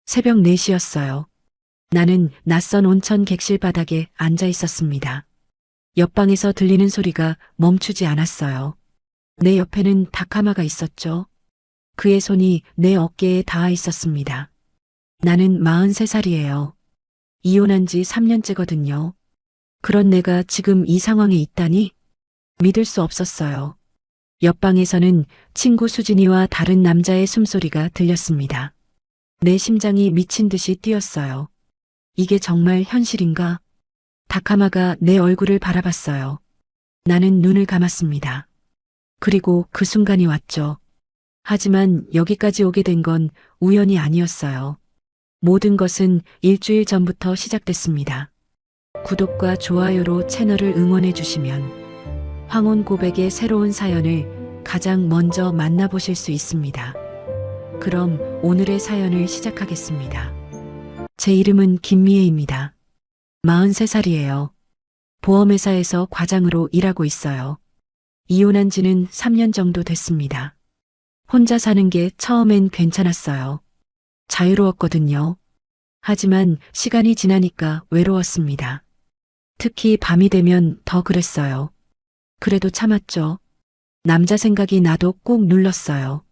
새벽 4시였어요. 나는 낯선 온천 객실 바닥에 앉아 있었습니다. 옆방에서 들리는 소리가 멈추지 않았어요. 내 옆에는 다카마가 있었죠. 그의 손이 내 어깨에 닿아 있었습니다. 나는 43살이에요. 이혼한 지 3년째거든요. 그런 내가 지금 이 상황에 있다니 믿을 수 없었어요. 옆방에서는 친구 수진이와 다른 남자의 숨소리가 들렸습니다. 내 심장이 미친 듯이 뛰었어요. 이게 정말 현실인가? 다카마가 내 얼굴을 바라봤어요. 나는 눈을 감았습니다. 그리고 그 순간이 왔죠. 하지만 여기까지 오게 된 건 우연이 아니었어요. 모든 것은 일주일 전부터 시작됐습니다. 구독과 좋아요로 채널을 응원해 주시면 황혼 고백의 새로운 사연을 가장 먼저 만나보실 수 있습니다. 그럼 오늘의 사연을 시작하겠습니다. 제 이름은 김미애입니다. 43살이에요. 보험회사에서 과장으로 일하고 있어요. 이혼한 지는 3년 정도 됐습니다. 혼자 사는 게 처음엔 괜찮았어요. 자유로웠거든요. 하지만 시간이 지나니까 외로웠습니다. 특히 밤이 되면 더 그랬어요. 그래도 참았죠. 남자 생각이 나도 꼭 눌렀어요.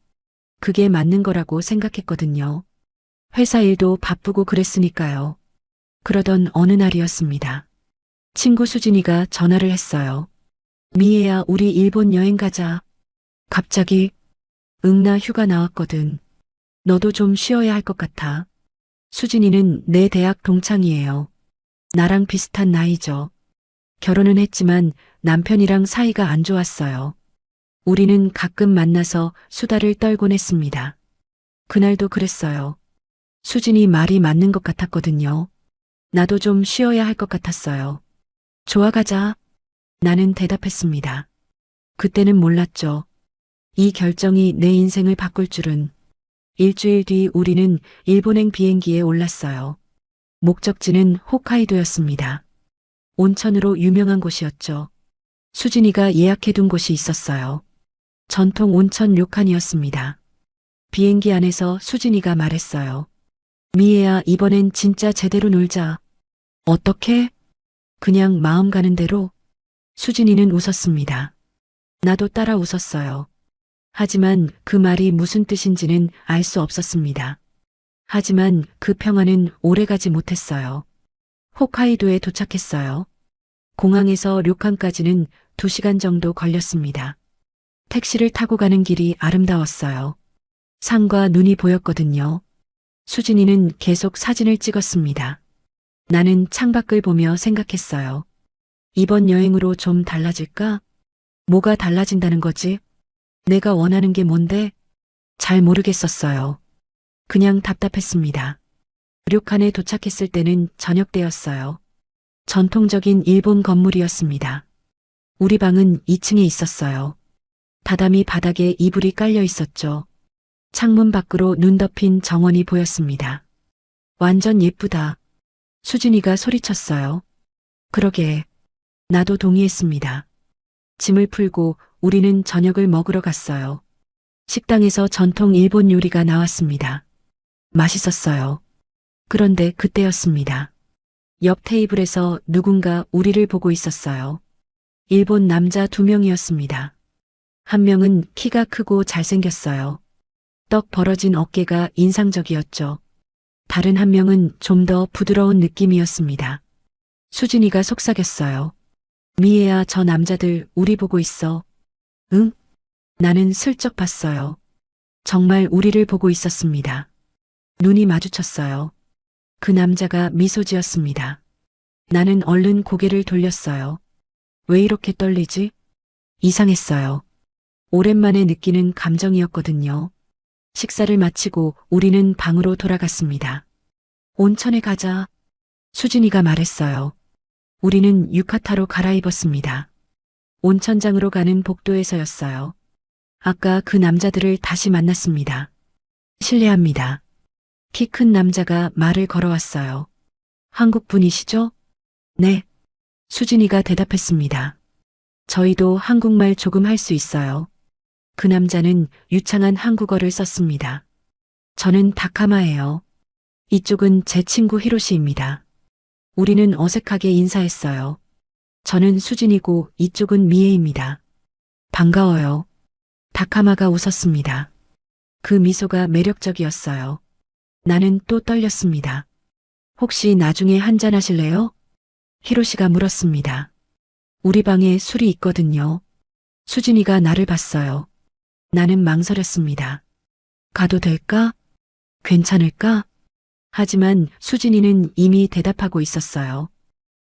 그게 맞는 거라고 생각했거든요. 회사 일도 바쁘고 그랬으니까요. 그러던 어느 날이었습니다. 친구 수진이가 전화를 했어요. 미애야, 우리 일본 여행 가자. 갑자기, 응, 나 휴가 나왔거든. 너도 좀 쉬어야 할 것 같아. 수진이는 내 대학 동창이에요. 나랑 비슷한 나이죠. 결혼은 했지만 남편이랑 사이가 안 좋았어요. 우리는 가끔 만나서 수다를 떨곤 했습니다. 그날도 그랬어요. 수진이 말이 맞는 것 같았거든요. 나도 좀 쉬어야 할 것 같았어요. 좋아, 가자. 나는 대답했습니다. 그때는 몰랐죠. 이 결정이 내 인생을 바꿀 줄은. 일주일 뒤 우리는 일본행 비행기에 올랐어요. 목적지는 홋카이도였습니다. 온천으로 유명한 곳이었죠. 수진이가 예약해둔 곳이 있었어요. 전통 온천 료칸이었습니다. 비행기 안에서 수진이가 말했어요. 미애야, 이번엔 진짜 제대로 놀자. 어떻게? 그냥 마음 가는 대로. 수진이는 웃었습니다. 나도 따라 웃었어요. 하지만 그 말이 무슨 뜻인지는 알 수 없었습니다. 하지만 그 평화는 오래가지 못했어요. 홋카이도에 도착했어요. 공항에서 료칸까지는 2시간 정도 걸렸습니다. 택시를 타고 가는 길이 아름다웠어요. 산과 눈이 보였거든요. 수진이는 계속 사진을 찍었습니다. 나는 창밖을 보며 생각했어요. 이번 여행으로 좀 달라질까? 뭐가 달라진다는 거지? 내가 원하는 게 뭔데? 잘 모르겠었어요. 그냥 답답했습니다. 료칸에 도착했을 때는 저녁 때였어요. 전통적인 일본 건물이었습니다. 우리 방은 2층에 있었어요. 다다미 바닥에 이불이 깔려 있었죠. 창문 밖으로 눈 덮인 정원이 보였습니다. 완전 예쁘다. 수진이가 소리쳤어요. 그러게. 나도 동의했습니다. 짐을 풀고 우리는 저녁을 먹으러 갔어요. 식당에서 전통 일본 요리가 나왔습니다. 맛있었어요. 그런데 그때였습니다. 옆 테이블에서 누군가 우리를 보고 있었어요. 일본 남자 2명이었습니다. 한 명은 키가 크고 잘생겼어요. 떡 벌어진 어깨가 인상적이었죠. 다른 한 명은 좀 더 부드러운 느낌이었습니다. 수진이가 속삭였어요. 미애야, 저 남자들 우리 보고 있어. 응? 나는 슬쩍 봤어요. 정말 우리를 보고 있었습니다. 눈이 마주쳤어요. 그 남자가 미소 지었습니다. 나는 얼른 고개를 돌렸어요. 왜 이렇게 떨리지? 이상했어요. 오랜만에 느끼는 감정이었거든요. 식사를 마치고 우리는 방으로 돌아갔습니다. 온천에 가자. 수진이가 말했어요. 우리는 유카타로 갈아입었습니다. 온천장으로 가는 복도에서였어요. 아까 그 남자들을 다시 만났습니다. 실례합니다. 키 큰 남자가 말을 걸어왔어요. 한국 분이시죠? 네. 수진이가 대답했습니다. 저희도 한국말 조금 할 수 있어요. 그 남자는 유창한 한국어를 썼습니다. 저는 다카마예요. 이쪽은 제 친구 히로시입니다. 우리는 어색하게 인사했어요. 저는 수진이고 이쪽은 미애입니다. 반가워요. 다카마가 웃었습니다. 그 미소가 매력적이었어요. 나는 또 떨렸습니다. 혹시 나중에 한잔 하실래요? 히로시가 물었습니다. 우리 방에 술이 있거든요. 수진이가 나를 봤어요. 나는 망설였습니다. 가도 될까? 괜찮을까? 하지만 수진이는 이미 대답하고 있었어요.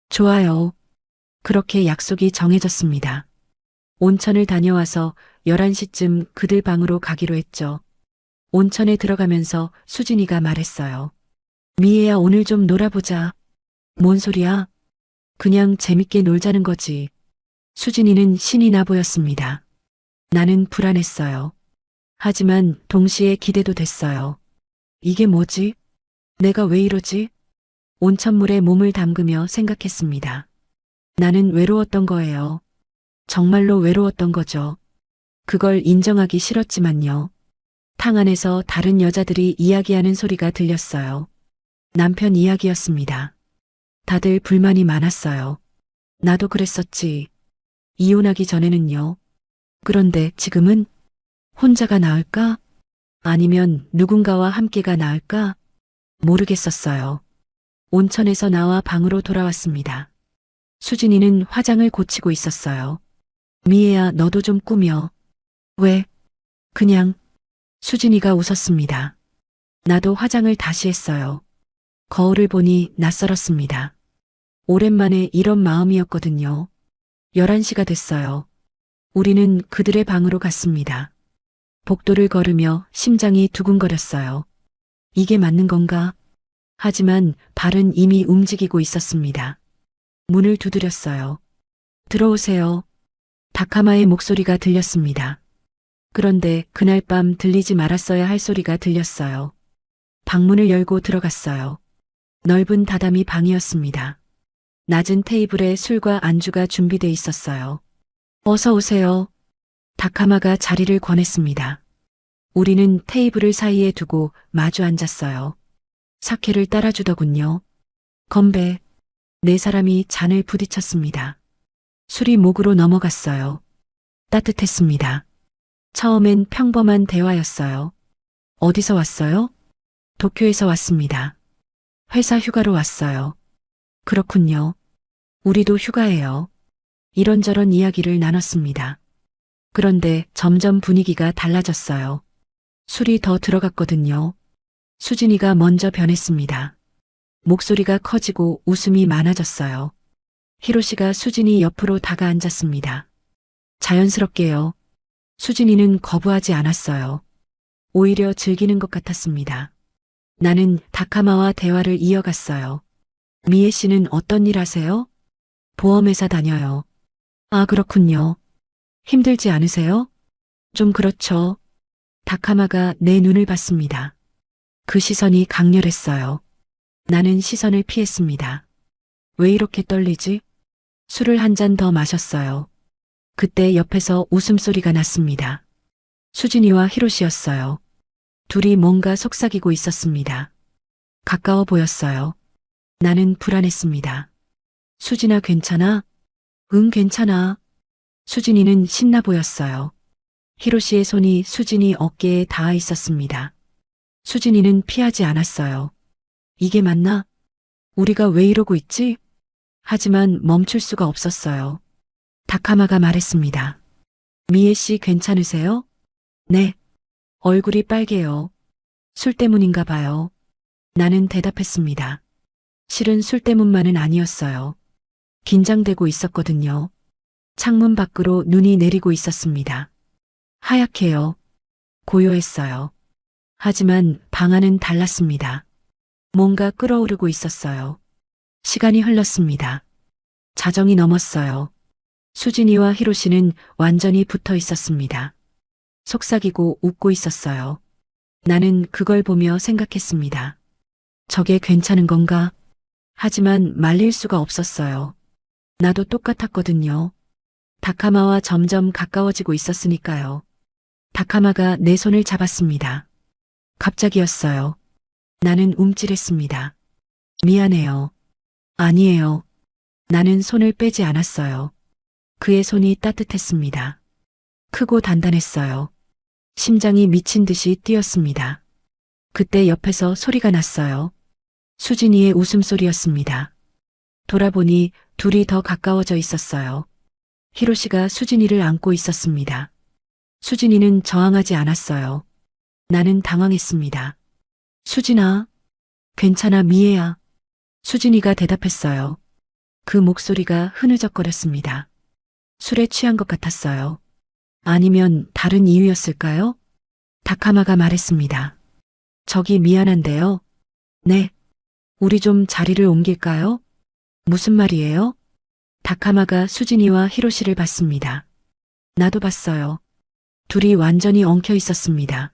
좋아요. 그렇게 약속이 정해졌습니다. 온천을 다녀와서 11시쯤 그들 방으로 가기로 했죠. 온천에 들어가면서 수진이가 말했어요. 미애야, 오늘 좀 놀아보자. 뭔 소리야? 그냥 재밌게 놀자는 거지. 수진이는 신이 나 보였습니다. 나는 불안했어요. 하지만 동시에 기대도 됐어요. 이게 뭐지? 내가 왜 이러지? 온천물에 몸을 담그며 생각했습니다. 나는 외로웠던 거예요. 정말로 외로웠던 거죠. 그걸 인정하기 싫었지만요. 탕 안에서 다른 여자들이 이야기하는 소리가 들렸어요. 남편 이야기였습니다. 다들 불만이 많았어요. 나도 그랬었지. 이혼하기 전에는요. 그런데 지금은 혼자가 나을까? 아니면 누군가와 함께가 나을까? 모르겠었어요. 온천에서 나와 방으로 돌아왔습니다. 수진이는 화장을 고치고 있었어요. 미애야, 너도 좀 꾸며. 왜? 그냥. 수진이가 웃었습니다. 나도 화장을 다시 했어요. 거울을 보니 낯설었습니다. 오랜만에 이런 마음이었거든요. 11시가 됐어요. 우리는 그들의 방으로 갔습니다. 복도를 걸으며 심장이 두근거렸어요. 이게 맞는 건가? 하지만 발은 이미 움직이고 있었습니다. 문을 두드렸어요. 들어오세요. 다카마의 목소리가 들렸습니다. 그런데 그날 밤 들리지 말았어야 할 소리가 들렸어요. 방문을 열고 들어갔어요. 넓은 다다미 방이었습니다. 낮은 테이블에 술과 안주가 준비돼 있었어요. 어서 오세요. 다카마가 자리를 권했습니다. 우리는 테이블을 사이에 두고 마주 앉았어요. 사케를 따라주더군요. 건배. 네 사람이 잔을 부딪혔습니다. 술이 목으로 넘어갔어요. 따뜻했습니다. 처음엔 평범한 대화였어요. 어디서 왔어요? 도쿄에서 왔습니다. 회사 휴가로 왔어요. 그렇군요. 우리도 휴가예요. 이런저런 이야기를 나눴습니다. 그런데 점점 분위기가 달라졌어요. 술이 더 들어갔거든요. 수진이가 먼저 변했습니다. 목소리가 커지고 웃음이 많아졌어요. 히로시가 수진이 옆으로 다가앉았습니다. 자연스럽게요. 수진이는 거부하지 않았어요. 오히려 즐기는 것 같았습니다. 나는 다카마와 대화를 이어갔어요. 미애 씨는 어떤 일 하세요? 보험회사 다녀요. 아, 그렇군요. 힘들지 않으세요? 좀 그렇죠. 다카마가 내 눈을 봤습니다. 그 시선이 강렬했어요. 나는 시선을 피했습니다. 왜 이렇게 떨리지? 술을 한 잔 더 마셨어요. 그때 옆에서 웃음소리가 났습니다. 수진이와 히로시였어요. 둘이 뭔가 속삭이고 있었습니다. 가까워 보였어요. 나는 불안했습니다. 수진아, 괜찮아? 응, 괜찮아. 수진이는 신나 보였어요. 히로시의 손이 수진이 어깨에 닿아 있었습니다. 수진이는 피하지 않았어요. 이게 맞나? 우리가 왜 이러고 있지? 하지만 멈출 수가 없었어요. 다카마가 말했습니다. 미애 씨 괜찮으세요? 네. 얼굴이 빨개요. 술 때문인가 봐요. 나는 대답했습니다. 실은 술 때문만은 아니었어요. 긴장되고 있었거든요. 창문 밖으로 눈이 내리고 있었습니다. 하얗게요. 고요했어요. 하지만 방 안은 달랐습니다. 뭔가 끓어오르고 있었어요. 시간이 흘렀습니다. 자정이 넘었어요. 수진이와 히로시는 완전히 붙어 있었습니다. 속삭이고 웃고 있었어요. 나는 그걸 보며 생각했습니다. 저게 괜찮은 건가? 하지만 말릴 수가 없었어요. 나도 똑같았거든요. 다카마와 점점 가까워지고 있었으니까요. 다카마가 내 손을 잡았습니다. 갑자기였어요. 나는 움찔했습니다. 미안해요. 아니에요. 나는 손을 빼지 않았어요. 그의 손이 따뜻했습니다. 크고 단단했어요. 심장이 미친 듯이 뛰었습니다. 그때 옆에서 소리가 났어요. 수진이의 웃음소리였습니다. 돌아보니 둘이 더 가까워져 있었어요. 히로시가 수진이를 안고 있었습니다. 수진이는 저항하지 않았어요. 나는 당황했습니다. 수진아, 괜찮아 미애야. 수진이가 대답했어요. 그 목소리가 흐느적거렸습니다. 술에 취한 것 같았어요. 아니면 다른 이유였을까요? 다카마가 말했습니다. 저기 미안한데요. 네. 우리 좀 자리를 옮길까요? 무슨 말이에요? 다카마가 수진이와 히로시를 봤습니다. 나도 봤어요. 둘이 완전히 엉켜 있었습니다.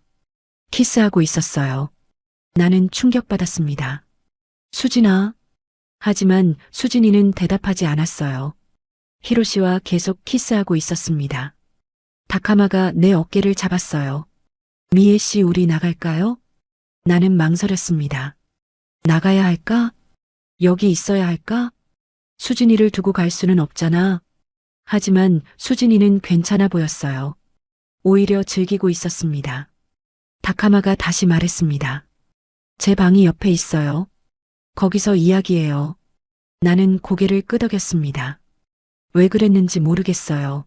키스하고 있었어요. 나는 충격받았습니다. 수진아. 하지만 수진이는 대답하지 않았어요. 히로시와 계속 키스하고 있었습니다. 다카마가 내 어깨를 잡았어요. 미애 씨, 우리 나갈까요? 나는 망설였습니다. 나가야 할까? 여기 있어야 할까? 수진이를 두고 갈 수는 없잖아. 하지만 수진이는 괜찮아 보였어요. 오히려 즐기고 있었습니다. 다카마가 다시 말했습니다. 제 방이 옆에 있어요. 거기서 이야기해요. 나는 고개를 끄덕였습니다. 왜 그랬는지 모르겠어요.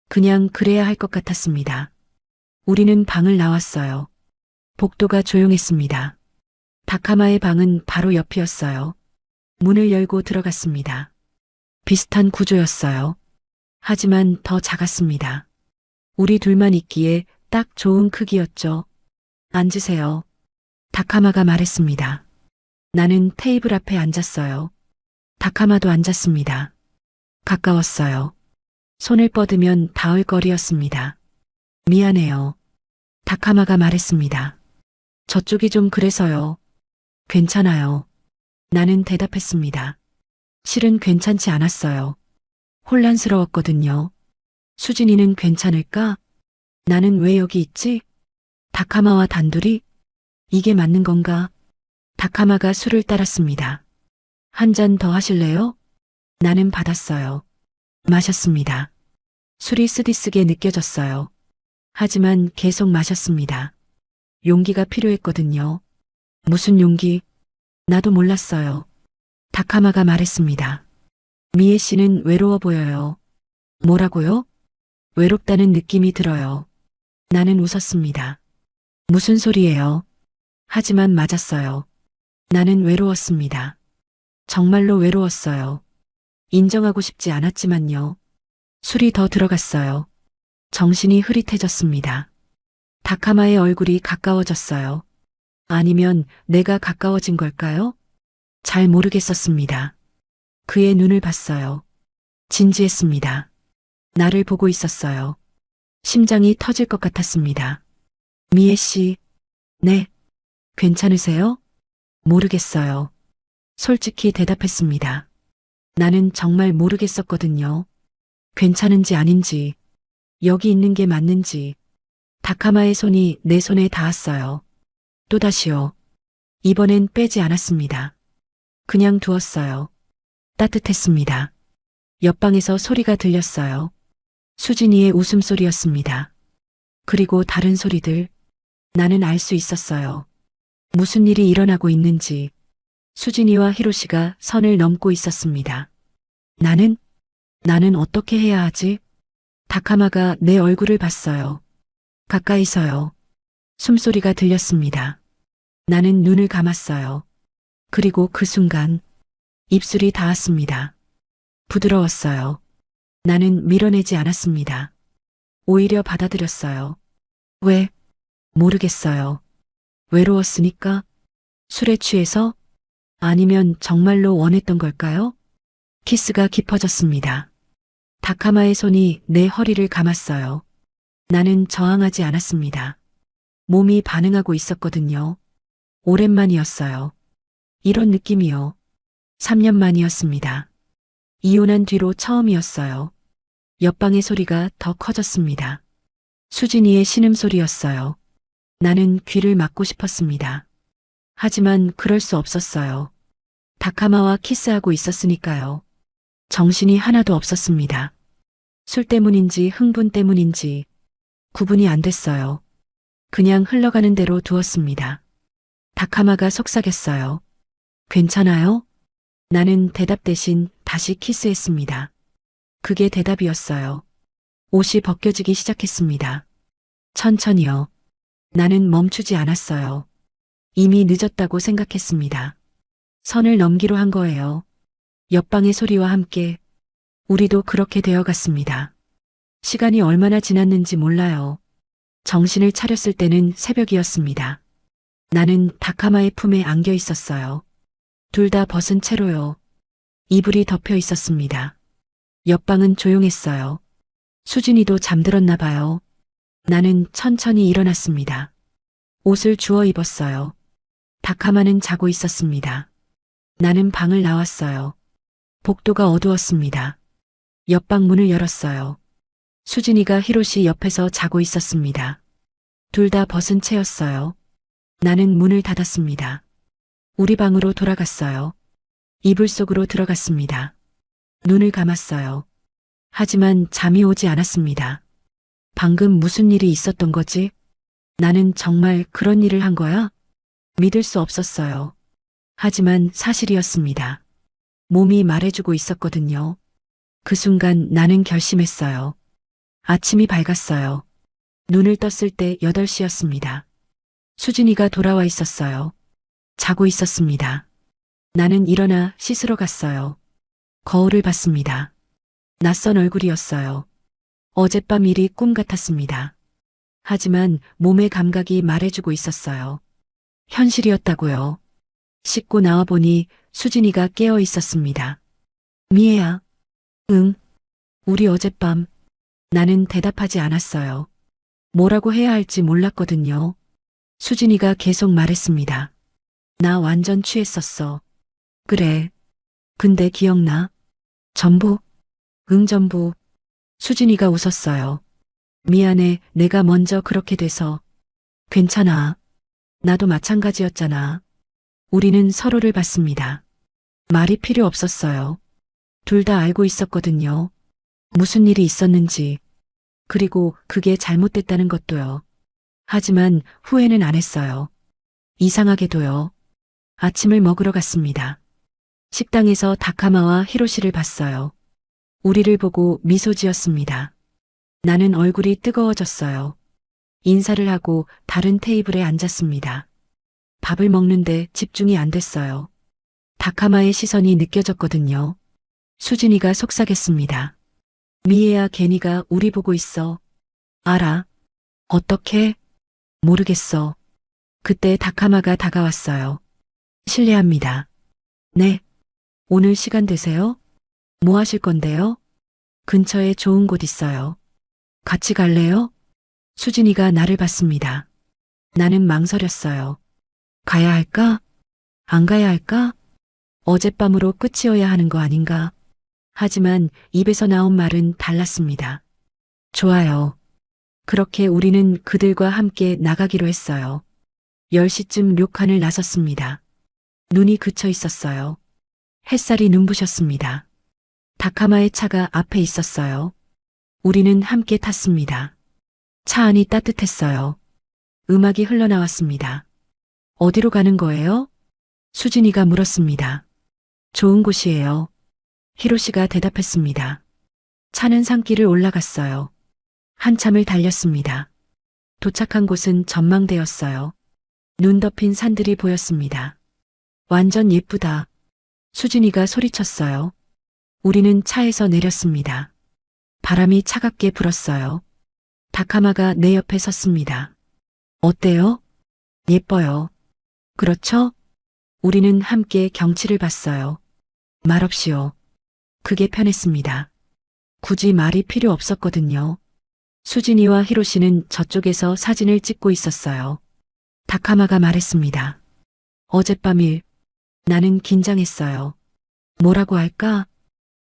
그냥 그래야 할 것 같았습니다. 우리는 방을 나왔어요. 복도가 조용했습니다. 다카마의 방은 바로 옆이었어요. 문을 열고 들어갔습니다. 비슷한 구조였어요. 하지만 더 작았습니다. 우리 둘만 있기에 딱 좋은 크기였죠. 앉으세요. 다카마가 말했습니다. 나는 테이블 앞에 앉았어요. 다카마도 앉았습니다. 가까웠어요. 손을 뻗으면 닿을 거리였습니다. 미안해요. 다카마가 말했습니다. 저쪽이 좀 그래서요. 괜찮아요. 나는 대답했습니다. 실은 괜찮지 않았어요. 혼란스러웠거든요. 수진이는 괜찮을까? 나는 왜 여기 있지? 다카마와 단둘이? 이게 맞는 건가? 다카마가 술을 따랐습니다. 한 잔 더 하실래요? 나는 받았어요. 마셨습니다. 술이 쓰디쓰게 느껴졌어요. 하지만 계속 마셨습니다. 용기가 필요했거든요. 무슨 용기? 나도 몰랐어요. 다카마가 말했습니다. 미애 씨는 외로워 보여요. 뭐라고요? 외롭다는 느낌이 들어요. 나는 웃었습니다. 무슨 소리예요? 하지만 맞았어요. 나는 외로웠습니다. 정말로 외로웠어요. 인정하고 싶지 않았지만요. 술이 더 들어갔어요. 정신이 흐릿해졌습니다. 다카마의 얼굴이 가까워졌어요. 아니면 내가 가까워진 걸까요? 잘 모르겠었습니다. 그의 눈을 봤어요. 진지했습니다. 나를 보고 있었어요. 심장이 터질 것 같았습니다. 미애 씨, 네. 괜찮으세요? 모르겠어요. 솔직히 대답했습니다. 나는 정말 모르겠었거든요. 괜찮은지 아닌지, 여기 있는 게 맞는지. 다카마의 손이 내 손에 닿았어요. 또다시요. 이번엔 빼지 않았습니다. 그냥 두었어요. 따뜻했습니다. 옆방에서 소리가 들렸어요. 수진이의 웃음소리였습니다. 그리고 다른 소리들. 나는 알 수 있었어요. 무슨 일이 일어나고 있는지. 수진이와 히로시가 선을 넘고 있었습니다. 나는 어떻게 해야 하지? 다카마가 내 얼굴을 봤어요. 가까이서요. 숨소리가 들렸습니다. 나는 눈을 감았어요. 그리고 그 순간 입술이 닿았습니다. 부드러웠어요. 나는 밀어내지 않았습니다. 오히려 받아들였어요. 왜? 모르겠어요. 외로웠으니까? 술에 취해서? 아니면 정말로 원했던 걸까요? 키스가 깊어졌습니다. 다카마의 손이 내 허리를 감았어요. 나는 저항하지 않았습니다. 몸이 반응하고 있었거든요. 오랜만이었어요. 이런 느낌이요. 3년 만이었습니다. 이혼한 뒤로 처음이었어요. 옆방의 소리가 더 커졌습니다. 수진이의 신음소리였어요. 나는 귀를 막고 싶었습니다. 하지만 그럴 수 없었어요. 다카마와 키스하고 있었으니까요. 정신이 하나도 없었습니다. 술 때문인지 흥분 때문인지 구분이 안 됐어요. 그냥 흘러가는 대로 두었습니다. 다카마가 속삭였어요. 괜찮아요? 나는 대답 대신 다시 키스했습니다. 그게 대답이었어요. 옷이 벗겨지기 시작했습니다. 천천히요. 나는 멈추지 않았어요. 이미 늦었다고 생각했습니다. 선을 넘기로 한 거예요. 옆방의 소리와 함께 우리도 그렇게 되어갔습니다. 시간이 얼마나 지났는지 몰라요. 정신을 차렸을 때는 새벽이었습니다. 나는 다카마의 품에 안겨 있었어요. 둘 다 벗은 채로요. 이불이 덮여 있었습니다. 옆방은 조용했어요. 수진이도 잠들었나 봐요. 나는 천천히 일어났습니다. 옷을 주워 입었어요. 다카마는 자고 있었습니다. 나는 방을 나왔어요. 복도가 어두웠습니다. 옆방 문을 열었어요. 수진이가 히로시 옆에서 자고 있었습니다. 둘 다 벗은 채였어요. 나는 문을 닫았습니다. 우리 방으로 돌아갔어요. 이불 속으로 들어갔습니다. 눈을 감았어요. 하지만 잠이 오지 않았습니다. 방금 무슨 일이 있었던 거지? 나는 정말 그런 일을 한 거야? 믿을 수 없었어요. 하지만 사실이었습니다. 몸이 말해주고 있었거든요. 그 순간 나는 결심했어요. 아침이 밝았어요. 눈을 떴을 때 8시였습니다. 수진이가 돌아와 있었어요. 자고 있었습니다. 나는 일어나 씻으러 갔어요. 거울을 봤습니다. 낯선 얼굴이었어요. 어젯밤 일이 꿈 같았습니다. 하지만 몸의 감각이 말해주고 있었어요. 현실이었다고요. 씻고 나와보니 수진이가 깨어 있었습니다. 미애야. 응. 우리 어젯밤. 나는 대답하지 않았어요. 뭐라고 해야 할지 몰랐거든요. 수진이가 계속 말했습니다. 나 완전 취했었어. 그래. 근데 기억나? 전부? 응, 전부. 수진이가 웃었어요. 미안해, 내가 먼저 그렇게 돼서. 괜찮아. 나도 마찬가지였잖아. 우리는 서로를 봤습니다. 말이 필요 없었어요. 둘 다 알고 있었거든요. 무슨 일이 있었는지. 그리고 그게 잘못됐다는 것도요. 하지만 후회는 안 했어요. 이상하게도요. 아침을 먹으러 갔습니다. 식당에서 다카마와 히로시를 봤어요. 우리를 보고 미소 지었습니다. 나는 얼굴이 뜨거워졌어요. 인사를 하고 다른 테이블에 앉았습니다. 밥을 먹는데 집중이 안 됐어요. 다카마의 시선이 느껴졌거든요. 수진이가 속삭였습니다. 미애야, 걔니가 우리 보고 있어. 알아. 어떻게? 모르겠어. 그때 다카마가 다가왔어요. 실례합니다. 네. 오늘 시간 되세요? 뭐 하실 건데요? 근처에 좋은 곳 있어요. 같이 갈래요? 수진이가 나를 봤습니다. 나는 망설였어요. 가야 할까? 안 가야 할까? 어젯밤으로 끝이어야 하는 거 아닌가? 하지만 입에서 나온 말은 달랐습니다. 좋아요. 그렇게 우리는 그들과 함께 나가기로 했어요. 10시쯤 료칸을 나섰습니다. 눈이 그쳐 있었어요. 햇살이 눈부셨습니다. 다카마의 차가 앞에 있었어요. 우리는 함께 탔습니다. 차 안이 따뜻했어요. 음악이 흘러나왔습니다. 어디로 가는 거예요? 수진이가 물었습니다. 좋은 곳이에요. 히로시가 대답했습니다. 차는 산길을 올라갔어요. 한참을 달렸습니다. 도착한 곳은 전망대였어요. 눈 덮인 산들이 보였습니다. 완전 예쁘다. 수진이가 소리쳤어요. 우리는 차에서 내렸습니다. 바람이 차갑게 불었어요. 다카마가 내 옆에 섰습니다. 어때요? 예뻐요. 그렇죠? 우리는 함께 경치를 봤어요. 말없이요. 그게 편했습니다. 굳이 말이 필요 없었거든요. 수진이와 히로시는 저쪽에서 사진을 찍고 있었어요. 다카마가 말했습니다. 어젯밤 일, 나는 긴장했어요. 뭐라고 할까?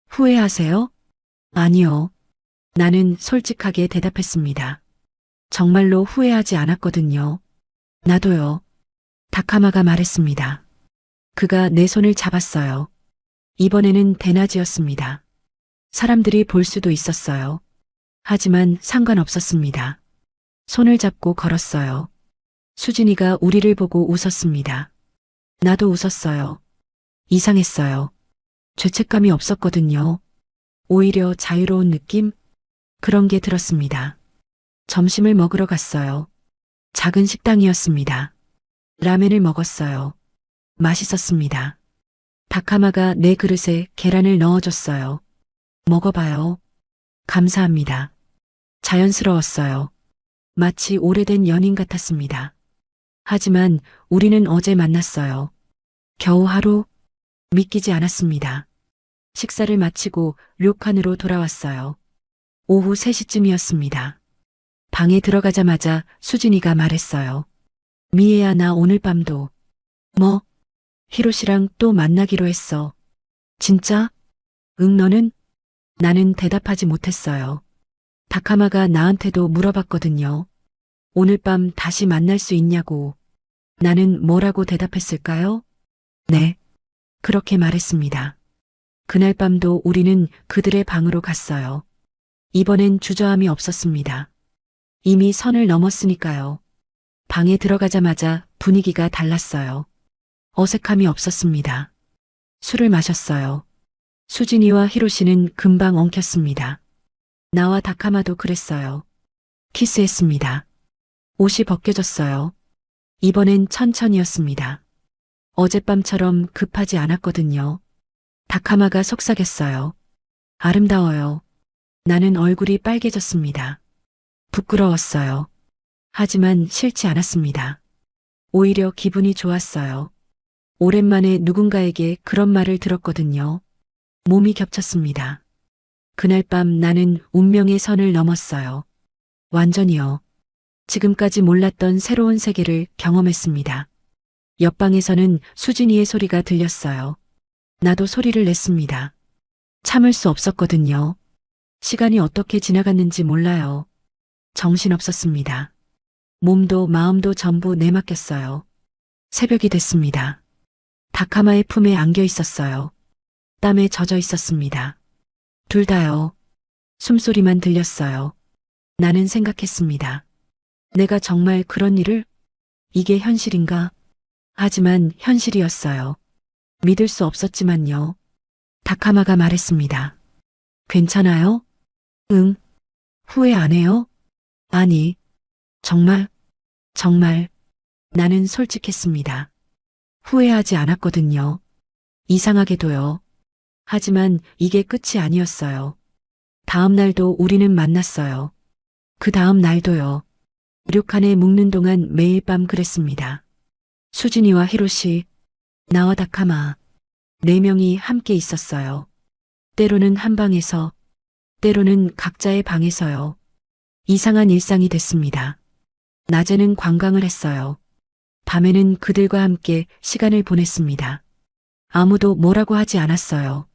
후회하세요? 아니요. 나는 솔직하게 대답했습니다. 정말로 후회하지 않았거든요. 나도요. 다카마가 말했습니다. 그가 내 손을 잡았어요. 이번에는 대낮이었습니다. 사람들이 볼 수도 있었어요. 하지만 상관없었습니다. 손을 잡고 걸었어요. 수진이가 우리를 보고 웃었습니다. 나도 웃었어요. 이상했어요. 죄책감이 없었거든요. 오히려 자유로운 느낌? 그런 게 들었습니다. 점심을 먹으러 갔어요. 작은 식당이었습니다. 라멘을 먹었어요. 맛있었습니다. 다카마가 내 그릇에 계란을 넣어줬어요. 먹어봐요. 감사합니다. 자연스러웠어요. 마치 오래된 연인 같았습니다. 하지만 우리는 어제 만났어요. 겨우 하루? 믿기지 않았습니다. 식사를 마치고 료칸으로 돌아왔어요. 오후 3시쯤이었습니다. 방에 들어가자마자 수진이가 말했어요. 미애야, 나 오늘 밤도. 뭐? 히로시랑 또 만나기로 했어. 진짜? 응, 너는? 나는 대답하지 못했어요. 다카마가 나한테도 물어봤거든요. 오늘 밤 다시 만날 수 있냐고. 나는 뭐라고 대답했을까요? 네. 그렇게 말했습니다. 그날 밤도 우리는 그들의 방으로 갔어요. 이번엔 주저함이 없었습니다. 이미 선을 넘었으니까요. 방에 들어가자마자 분위기가 달랐어요. 어색함이 없었습니다. 술을 마셨어요. 수진이와 히로시는 금방 엉켰습니다. 나와 다카마도 그랬어요. 키스했습니다. 옷이 벗겨졌어요. 이번엔 천천히였습니다. 어젯밤처럼 급하지 않았거든요. 다카마가 속삭였어요. 아름다워요. 나는 얼굴이 빨개졌습니다. 부끄러웠어요. 하지만 싫지 않았습니다. 오히려 기분이 좋았어요. 오랜만에 누군가에게 그런 말을 들었거든요. 몸이 겹쳤습니다. 그날 밤 나는 운명의 선을 넘었어요. 완전히요. 지금까지 몰랐던 새로운 세계를 경험했습니다. 옆방에서는 수진이의 소리가 들렸어요. 나도 소리를 냈습니다. 참을 수 없었거든요. 시간이 어떻게 지나갔는지 몰라요. 정신없었습니다. 몸도 마음도 전부 내맡겼어요. 새벽이 됐습니다. 다카마의 품에 안겨 있었어요. 땀에 젖어 있었습니다. 둘 다요. 숨소리만 들렸어요. 나는 생각했습니다. 내가 정말 그런 일을? 이게 현실인가? 하지만 현실이었어요. 믿을 수 없었지만요. 다카마가 말했습니다. 괜찮아요? 응. 후회 안 해요? 아니. 정말? 정말. 나는 솔직했습니다. 후회하지 않았거든요. 이상하게도요. 하지만 이게 끝이 아니었어요. 다음 날도 우리는 만났어요. 그 다음 날도요. 료칸에 묵는 동안 매일 밤 그랬습니다. 수진이와 히로시, 나와 다카마, 4명이 함께 있었어요. 때로는 한 방에서, 때로는 각자의 방에서요. 이상한 일상이 됐습니다. 낮에는 관광을 했어요. 밤에는 그들과 함께 시간을 보냈습니다. 아무도 뭐라고 하지 않았어요.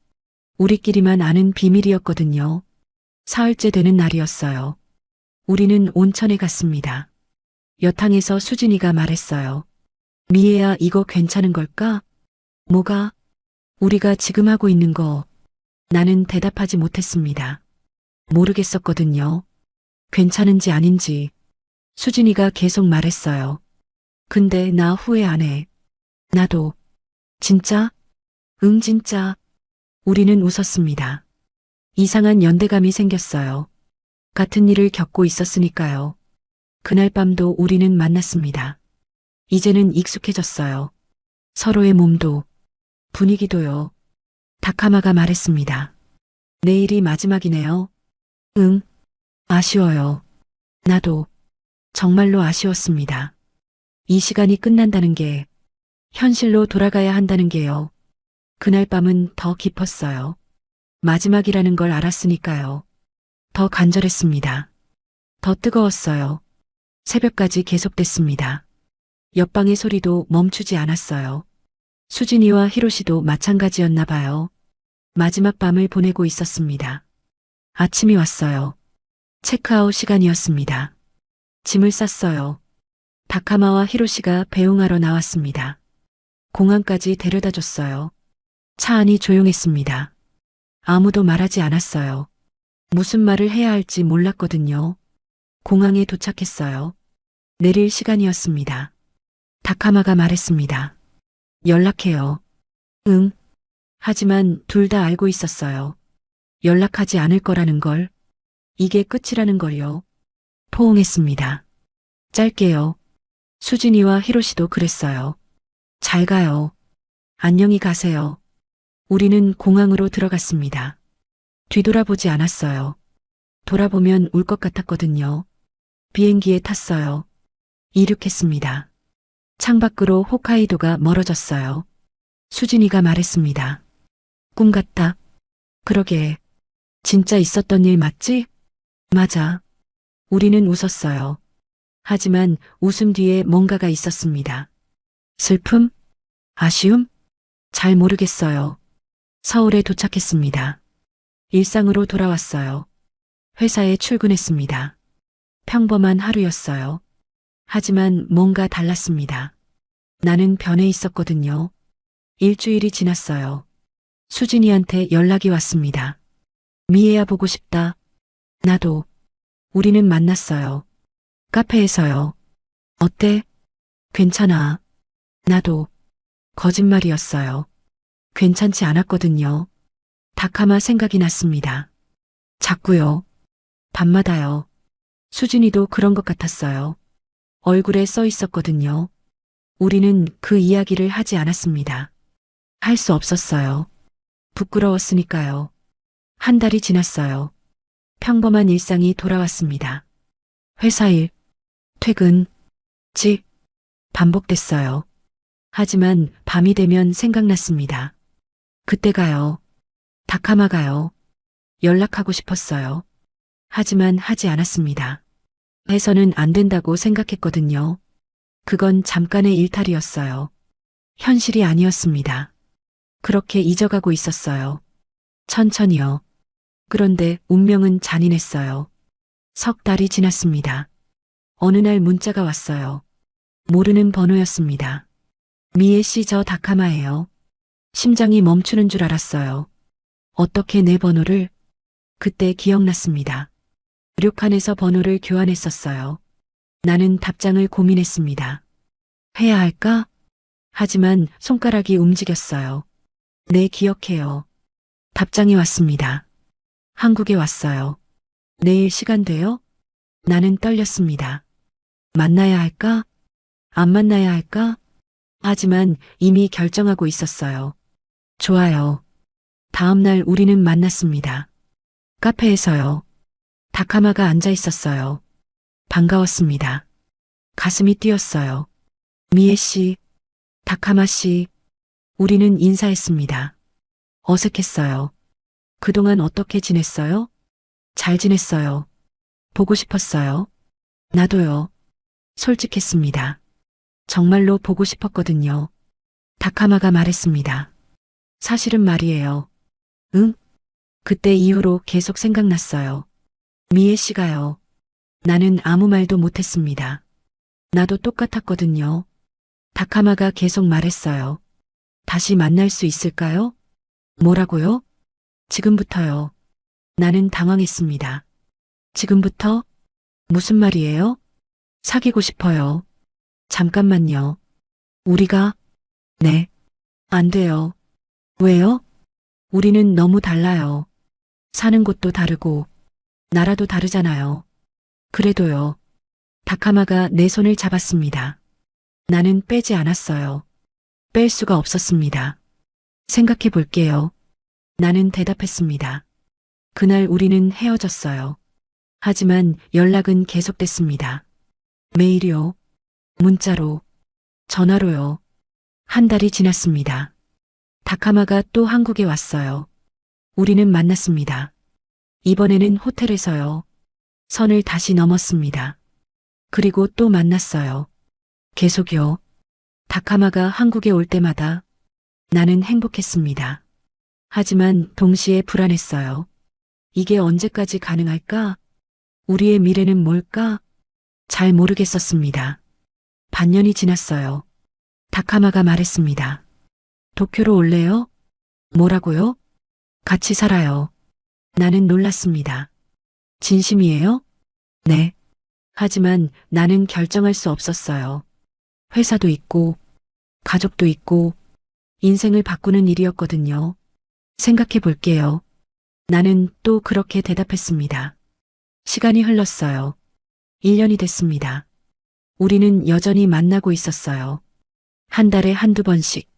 우리끼리만 아는 비밀이었거든요. 사흘째 되는 날이었어요. 우리는 온천에 갔습니다. 여탕에서 수진이가 말했어요. 미애야, 이거 괜찮은 걸까? 뭐가? 우리가 지금 하고 있는 거. 나는 대답하지 못했습니다. 모르겠었거든요. 괜찮은지 아닌지. 수진이가 계속 말했어요. 근데 나 후회 안 해. 나도. 진짜? 응, 진짜. 우리는 웃었습니다. 이상한 연대감이 생겼어요. 같은 일을 겪고 있었으니까요. 그날 밤도 우리는 만났습니다. 이제는 익숙해졌어요. 서로의 몸도, 분위기도요. 다카마가 말했습니다. 내일이 마지막이네요. 응, 아쉬워요. 나도 정말로 아쉬웠습니다. 이 시간이 끝난다는 게, 현실로 돌아가야 한다는 게요. 그날 밤은 더 깊었어요. 마지막이라는 걸 알았으니까요. 더 간절했습니다. 더 뜨거웠어요. 새벽까지 계속됐습니다. 옆방의 소리도 멈추지 않았어요. 수진이와 히로시도 마찬가지였나 봐요. 마지막 밤을 보내고 있었습니다. 아침이 왔어요. 체크아웃 시간이었습니다. 짐을 쌌어요. 다카마와 히로시가 배웅하러 나왔습니다. 공항까지 데려다 줬어요. 차 안이 조용했습니다. 아무도 말하지 않았어요. 무슨 말을 해야 할지 몰랐거든요. 공항에 도착했어요. 내릴 시간이었습니다. 다카마가 말했습니다. 연락해요. 응. 하지만 둘 다 알고 있었어요. 연락하지 않을 거라는 걸. 이게 끝이라는 걸요. 포옹했습니다. 짧게요. 수진이와 히로시도 그랬어요. 잘 가요. 안녕히 가세요. 우리는 공항으로 들어갔습니다. 뒤돌아보지 않았어요. 돌아보면 울 것 같았거든요. 비행기에 탔어요. 이륙했습니다. 창밖으로 홋카이도가 멀어졌어요. 수진이가 말했습니다. 꿈 같다. 그러게. 진짜 있었던 일 맞지? 맞아. 우리는 웃었어요. 하지만 웃음 뒤에 뭔가가 있었습니다. 슬픔? 아쉬움? 잘 모르겠어요. 서울에 도착했습니다. 일상으로 돌아왔어요. 회사에 출근했습니다. 평범한 하루였어요. 하지만 뭔가 달랐습니다. 나는 변해 있었거든요. 일주일이 지났어요. 수진이한테 연락이 왔습니다. 미애야 보고 싶다. 나도. 우리는 만났어요. 카페에서요. 어때? 괜찮아. 나도. 거짓말이었어요. 괜찮지 않았거든요. 다카마 생각이 났습니다. 자꾸요. 밤마다요. 수진이도 그런 것 같았어요. 얼굴에 써 있었거든요. 우리는 그 이야기를 하지 않았습니다. 할 수 없었어요. 부끄러웠으니까요. 한 달이 지났어요. 평범한 일상이 돌아왔습니다. 회사 일, 퇴근, 집, 반복됐어요. 하지만 밤이 되면 생각났습니다. 그때가요. 다카마가요. 연락하고 싶었어요. 하지만 하지 않았습니다. 해서는 안 된다고 생각했거든요. 그건 잠깐의 일탈이었어요. 현실이 아니었습니다. 그렇게 잊어가고 있었어요. 천천히요. 그런데 운명은 잔인했어요. 석 달이 지났습니다. 어느 날 문자가 왔어요. 모르는 번호였습니다. 미애 씨 저 다카마예요. 심장이 멈추는 줄 알았어요. 어떻게 내 번호를? 그때 기억났습니다. 료칸에서 번호를 교환했었어요. 나는 답장을 고민했습니다. 해야 할까? 하지만 손가락이 움직였어요. 네, 기억해요. 답장이 왔습니다. 한국에 왔어요. 내일 시간 돼요? 나는 떨렸습니다. 만나야 할까? 안 만나야 할까? 하지만 이미 결정하고 있었어요. 좋아요. 다음 날 우리는 만났습니다. 카페에서요. 다카마가 앉아 있었어요. 반가웠습니다. 가슴이 뛰었어요. 미애 씨, 다카마 씨, 우리는 인사했습니다. 어색했어요. 그동안 어떻게 지냈어요? 잘 지냈어요. 보고 싶었어요. 나도요. 솔직했습니다. 정말로 보고 싶었거든요. 다카마가 말했습니다. 사실은 말이에요. 응? 그때 이후로 계속 생각났어요. 미애 씨가요. 나는 아무 말도 못했습니다. 나도 똑같았거든요. 다카마가 계속 말했어요. 다시 만날 수 있을까요? 뭐라고요? 지금부터요. 나는 당황했습니다. 지금부터? 무슨 말이에요? 사귀고 싶어요. 잠깐만요. 우리가? 네. 안 돼요. 왜요? 우리는 너무 달라요. 사는 곳도 다르고, 나라도 다르잖아요. 그래도요. 다카마가 내 손을 잡았습니다. 나는 빼지 않았어요. 뺄 수가 없었습니다. 생각해 볼게요. 나는 대답했습니다. 그날 우리는 헤어졌어요. 하지만 연락은 계속됐습니다. 메일이요. 문자로. 전화로요. 한 달이 지났습니다. 다카마가 또 한국에 왔어요. 우리는 만났습니다. 이번에는 호텔에서요. 선을 다시 넘었습니다. 그리고 또 만났어요. 계속요. 다카마가 한국에 올 때마다 나는 행복했습니다. 하지만 동시에 불안했어요. 이게 언제까지 가능할까? 우리의 미래는 뭘까? 잘 모르겠었습니다. 반년이 지났어요. 다카마가 말했습니다. 도쿄로 올래요? 뭐라고요? 같이 살아요. 나는 놀랐습니다. 진심이에요? 네. 하지만 나는 결정할 수 없었어요. 회사도 있고, 가족도 있고, 인생을 바꾸는 일이었거든요. 생각해 볼게요. 나는 또 그렇게 대답했습니다. 시간이 흘렀어요. 1년이 됐습니다. 우리는 여전히 만나고 있었어요. 한 달에 한두 번씩.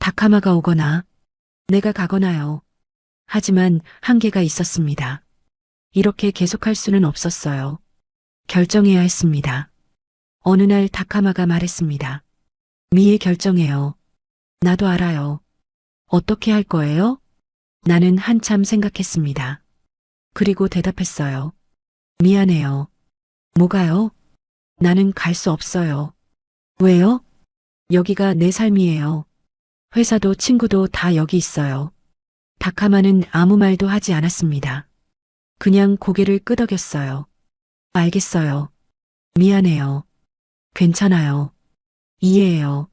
다카마가 오거나, 내가 가거나요. 하지만 한계가 있었습니다. 이렇게 계속할 수는 없었어요. 결정해야 했습니다. 어느 날 다카마가 말했습니다. 미에 결정해요. 나도 알아요. 어떻게 할 거예요? 나는 한참 생각했습니다. 그리고 대답했어요. 미안해요. 뭐가요? 나는 갈 수 없어요. 왜요? 여기가 내 삶이에요. 회사도 친구도 다 여기 있어요. 다카마는 아무 말도 하지 않았습니다. 그냥 고개를 끄덕였어요. 알겠어요. 미안해요. 괜찮아요. 이해해요.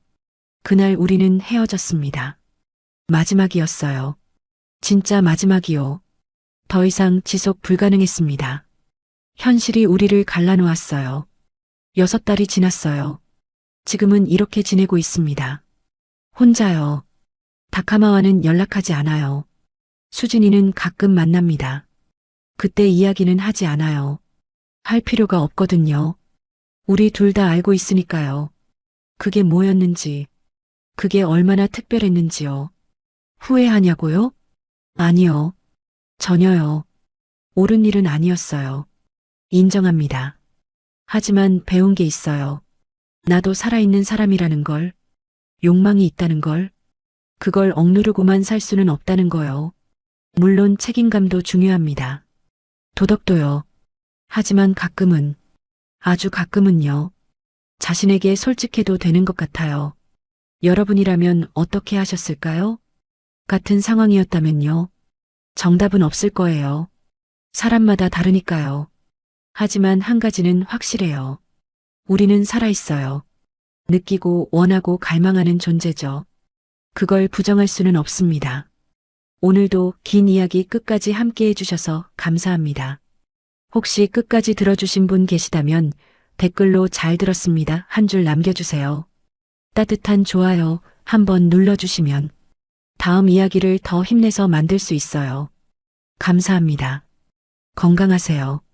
그날 우리는 헤어졌습니다. 마지막이었어요. 진짜 마지막이요. 더 이상 지속 불가능했습니다. 현실이 우리를 갈라놓았어요. 6달이 지났어요. 지금은 이렇게 지내고 있습니다. 혼자요. 다카마와는 연락하지 않아요. 수진이는 가끔 만납니다. 그때 이야기는 하지 않아요. 할 필요가 없거든요. 우리 둘 다 알고 있으니까요. 그게 뭐였는지, 그게 얼마나 특별했는지요. 후회하냐고요? 아니요. 전혀요. 옳은 일은 아니었어요. 인정합니다. 하지만 배운 게 있어요. 나도 살아있는 사람이라는 걸, 욕망이 있다는 걸, 그걸 억누르고만 살 수는 없다는 거요. 물론 책임감도 중요합니다. 도덕도요. 하지만 가끔은, 아주 가끔은요. 자신에게 솔직해도 되는 것 같아요. 여러분이라면 어떻게 하셨을까요? 같은 상황이었다면요. 정답은 없을 거예요. 사람마다 다르니까요. 하지만 한 가지는 확실해요. 우리는 살아있어요. 느끼고 원하고 갈망하는 존재죠. 그걸 부정할 수는 없습니다. 오늘도 긴 이야기 끝까지 함께 해주셔서 감사합니다. 혹시 끝까지 들어주신 분 계시다면 댓글로 잘 들었습니다. 한 줄 남겨주세요. 따뜻한 좋아요 한번 눌러주시면 다음 이야기를 더 힘내서 만들 수 있어요. 감사합니다. 건강하세요.